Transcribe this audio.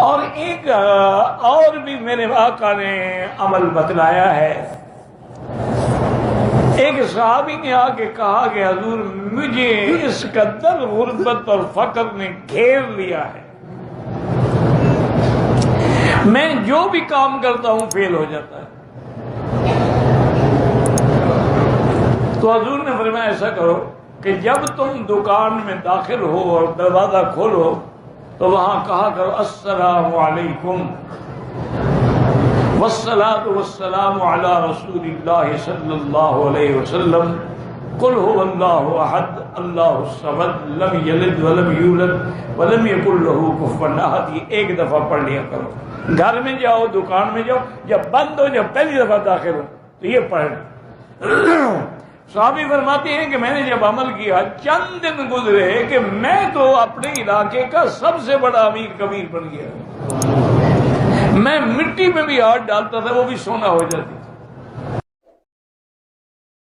اور ایک اور بھی میرے آقا نے عمل بتلایا ہے. ایک صحابی نے آ کے کہا کہ حضور مجھے اس قدر غربت اور فقر نے گھیر لیا ہے، میں جو بھی کام کرتا ہوں فیل ہو جاتا ہے. تو حضور نے فرمایا ایسا کرو کہ جب تم دکان میں داخل ہو اور دروازہ کھولو تو وہاں کہا کرو السلام علیکم والصلاۃ والسلام علی رسول اللہ صلی اللہ علیہ وسلم قل هو اللہ احد اللہ الصمد لم یلد ولم یولد ولم یکن له کفوا احد. یہ ایک دفعہ پڑھ لیا کرو. گھر میں جاؤ، دکان میں جاؤ، جب بند ہو، جب پہلی دفعہ داخل ہو تو یہ پڑھ. صحابی فرماتے ہیں کہ میں نے جب عمل کیا چند دن گزرے کہ میں تو اپنے علاقے کا سب سے بڑا امیر کبیر بن گیا. میں مٹی میں بھی ہاتھ ڈالتا تھا وہ بھی سونا ہو جاتی.